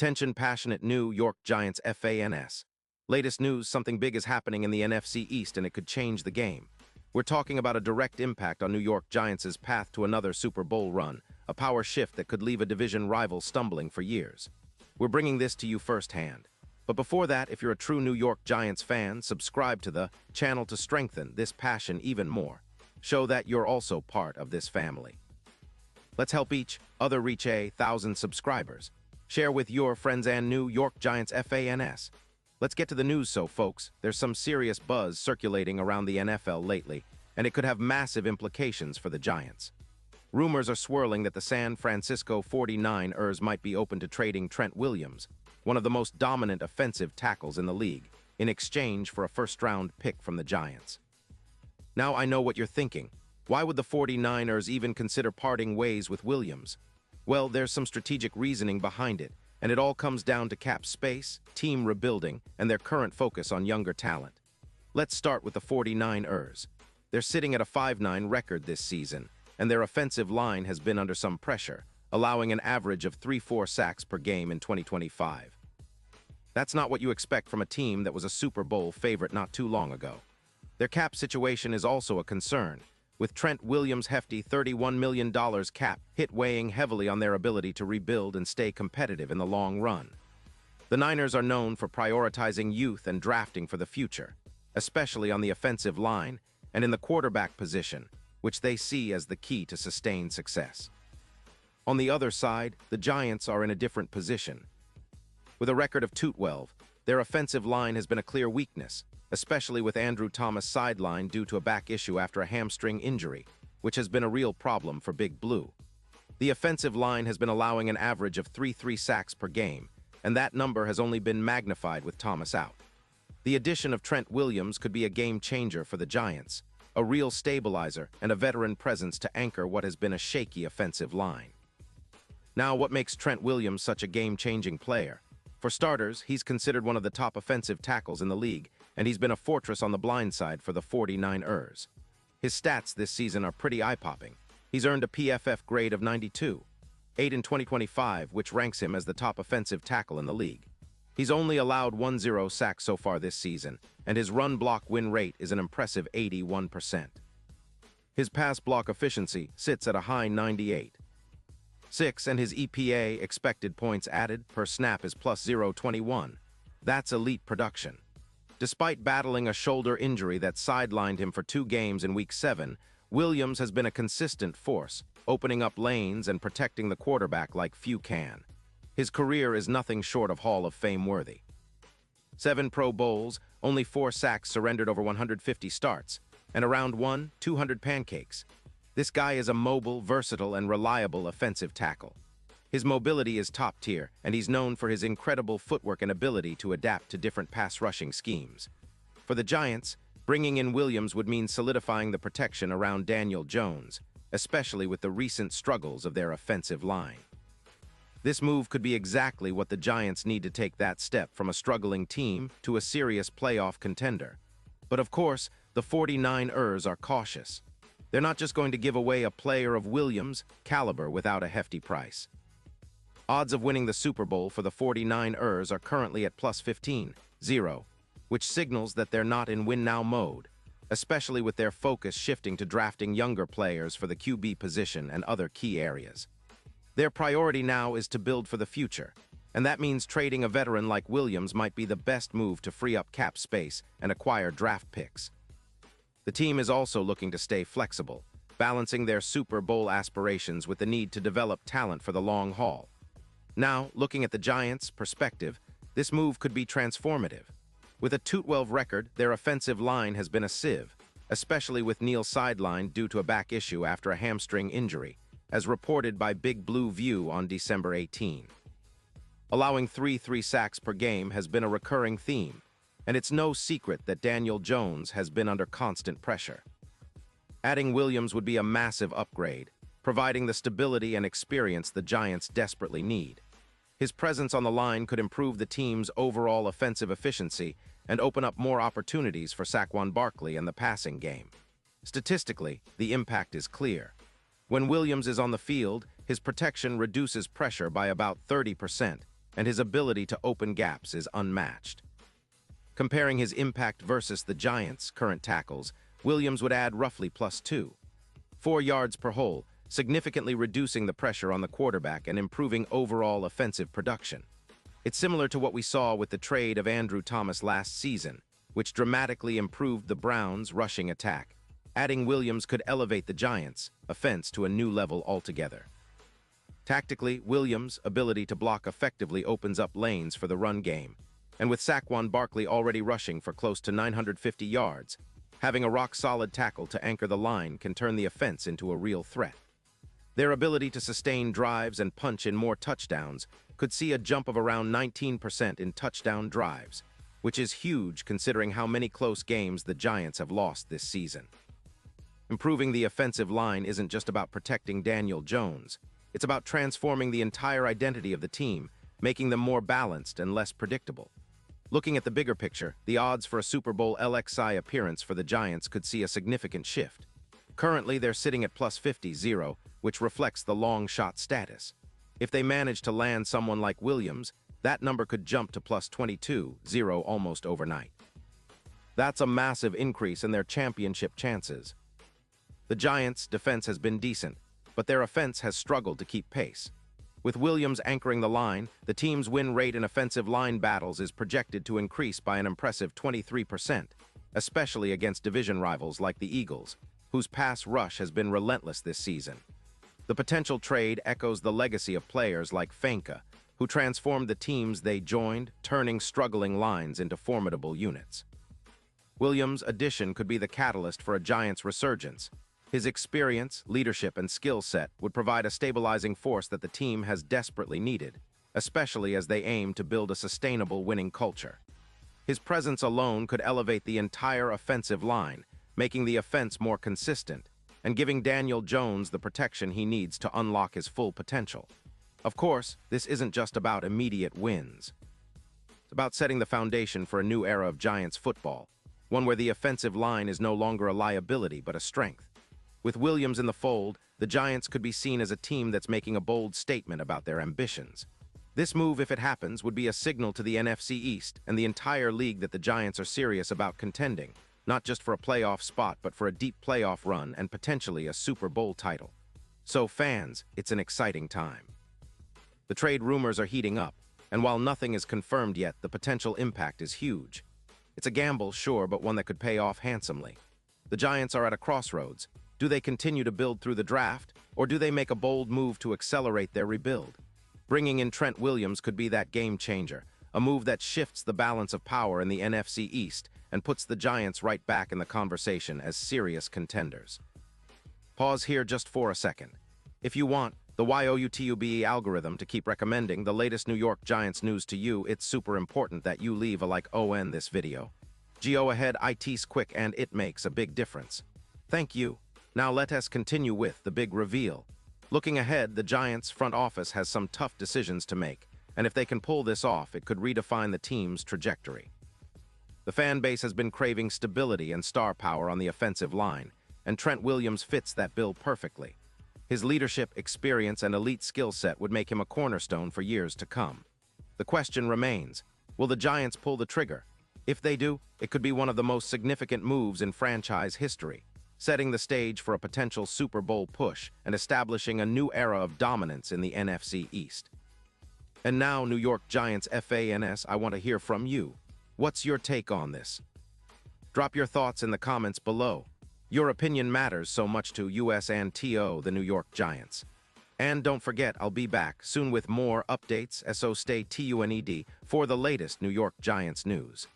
Attention passionate New York Giants fans. Latest news, something big is happening in the NFC East and it could change the game. We're talking about a direct impact on New York Giants' path to another Super Bowl run, a power shift that could leave a division rival stumbling for years. We're bringing this to you firsthand. But before that, if you're a true New York Giants fan, subscribe to the channel to strengthen this passion even more. Show that you're also part of this family. Let's help each other reach 1,000 subscribers. Share with your friends and New York Giants fans. Let's get to the news, folks. There's some serious buzz circulating around the NFL lately, and it could have massive implications for the Giants. Rumors are swirling that the San Francisco 49ers might be open to trading Trent Williams, one of the most dominant offensive tackles in the league, in exchange for a first-round pick from the Giants. Now I know what you're thinking. Why would the 49ers even consider parting ways with Williams? Well, there's some strategic reasoning behind it, and it all comes down to cap space, team rebuilding, and their current focus on younger talent. Let's start with the 49ers. They're sitting at a 5-9 record this season, and their offensive line has been under some pressure, allowing an average of 3-4 sacks per game in 2025. That's not what you expect from a team that was a Super Bowl favorite not too long ago. Their cap situation is also a concern, with Trent Williams' hefty $31 million cap hit weighing heavily on their ability to rebuild and stay competitive in the long run. The Niners are known for prioritizing youth and drafting for the future, especially on the offensive line and in the quarterback position, which they see as the key to sustained success. On the other side, the Giants are in a different position. With a record of 2-12, their offensive line has been a clear weakness, especially with Andrew Thomas sidelined due to a back issue after a hamstring injury, which has been a real problem for Big Blue. The offensive line has been allowing an average of 3 sacks per game, and that number has only been magnified with Thomas out. The addition of Trent Williams could be a game-changer for the Giants, a real stabilizer and a veteran presence to anchor what has been a shaky offensive line. Now, what makes Trent Williams such a game-changing player? For starters, he's considered one of the top offensive tackles in the league, and he's been a fortress on the blind side for the 49ers. His stats this season are pretty eye-popping. He's earned a PFF grade of 92, 8 in 2025, which ranks him as the top offensive tackle in the league. He's only allowed 10 sacks so far this season, and his run-block win rate is an impressive 81%. His pass-block efficiency sits at a high 98. 6, and his EPA, expected points added, per snap is plus 0.21. That's elite production. Despite battling a shoulder injury that sidelined him for 2 games in Week 7, Williams has been a consistent force, opening up lanes and protecting the quarterback like few can. His career is nothing short of Hall of Fame worthy. 7 Pro Bowls, only 4 sacks surrendered over 150 starts, and around 200 pancakes. This guy is a mobile, versatile, and reliable offensive tackle. His mobility is top tier, and he's known for his incredible footwork and ability to adapt to different pass-rushing schemes. For the Giants, bringing in Williams would mean solidifying the protection around Daniel Jones, especially with the recent struggles of their offensive line. This move could be exactly what the Giants need to take that step from a struggling team to a serious playoff contender. But of course, the 49ers are cautious. They're not just going to give away a player of Williams' caliber without a hefty price. Odds of winning the Super Bowl for the 49ers are currently at plus 15-0, which signals that they're not in win-now mode, especially with their focus shifting to drafting younger players for the QB position and other key areas. Their priority now is to build for the future, and that means trading a veteran like Williams might be the best move to free up cap space and acquire draft picks. The team is also looking to stay flexible, balancing their Super Bowl aspirations with the need to develop talent for the long haul. Now, looking at the Giants' perspective, this move could be transformative. With a 2-12 record, their offensive line has been a sieve, especially with Neal sidelined due to a back issue after a hamstring injury, as reported by Big Blue View on December 18. Allowing 3 sacks per game has been a recurring theme, and it's no secret that Daniel Jones has been under constant pressure. Adding Williams would be a massive upgrade, providing the stability and experience the Giants desperately need. His presence on the line could improve the team's overall offensive efficiency and open up more opportunities for Saquon Barkley and the passing game. Statistically, the impact is clear. When Williams is on the field, his protection reduces pressure by about 30%, and his ability to open gaps is unmatched. Comparing his impact versus the Giants' current tackles, Williams would add roughly +2, 4 yards per hole, significantly reducing the pressure on the quarterback and improving overall offensive production. It's similar to what we saw with the trade of Andrew Thomas last season, which dramatically improved the Browns' rushing attack. Adding Williams could elevate the Giants' offense to a new level altogether. Tactically, Williams' ability to block effectively opens up lanes for the run game, and with Saquon Barkley already rushing for close to 950 yards, having a rock-solid tackle to anchor the line can turn the offense into a real threat. Their ability to sustain drives and punch in more touchdowns could see a jump of around 19% in touchdown drives, which is huge considering how many close games the Giants have lost this season. Improving the offensive line isn't just about protecting Daniel Jones. It's about transforming the entire identity of the team, making them more balanced and less predictable. Looking at the bigger picture, the odds for a Super Bowl LXI appearance for the Giants could see a significant shift. Currently, they're sitting at +50-0, which reflects the long shot status. If they manage to land someone like Williams, that number could jump to +22-0 almost overnight. That's a massive increase in their championship chances. The Giants' defense has been decent, but their offense has struggled to keep pace. With Williams anchoring the line, the team's win rate in offensive line battles is projected to increase by an impressive 23%, especially against division rivals like the Eagles, whose pass rush has been relentless this season. The potential trade echoes the legacy of players like Fenka, who transformed the teams they joined, turning struggling lines into formidable units. Williams' addition could be the catalyst for a Giants' resurgence. His experience, leadership, and skill set would provide a stabilizing force that the team has desperately needed, especially as they aim to build a sustainable winning culture. His presence alone could elevate the entire offensive line, making the offense more consistent and giving Daniel Jones the protection he needs to unlock his full potential. Of course, this isn't just about immediate wins. It's about setting the foundation for a new era of Giants football, one where the offensive line is no longer a liability but a strength. With Williams in the fold, the Giants could be seen as a team that's making a bold statement about their ambitions. This move, if it happens, would be a signal to the NFC East and the entire league that the Giants are serious about contending, not just for a playoff spot, but for a deep playoff run and potentially a Super Bowl title. So fans, it's an exciting time. The trade rumors are heating up, and while nothing is confirmed yet, the potential impact is huge. It's a gamble, sure, but one that could pay off handsomely. The Giants are at a crossroads. Do they continue to build through the draft, or do they make a bold move to accelerate their rebuild? Bringing in Trent Williams could be that game changer, a move that shifts the balance of power in the NFC East and puts the Giants right back in the conversation as serious contenders. Pause here just for a second. If you want the YouTube algorithm to keep recommending the latest New York Giants news to you, it's super important that you leave a like on this video. Go ahead, it's quick and it makes a big difference. Thank you. Now let us continue with the big reveal. Looking ahead, the Giants' front office has some tough decisions to make, and if they can pull this off, it could redefine the team's trajectory. The fan base has been craving stability and star power on the offensive line, and Trent Williams fits that bill perfectly. His leadership, experience, and elite skill set would make him a cornerstone for years to come. The question remains, will the Giants pull the trigger? If they do, it could be one of the most significant moves in franchise history, setting the stage for a potential Super Bowl push and establishing a new era of dominance in the NFC East. And now, New York Giants fans, I want to hear from you. What's your take on this? Drop your thoughts in the comments below. Your opinion matters so much to us and the New York Giants. And don't forget, I'll be back soon with more updates, so stay tuned for the latest New York Giants news.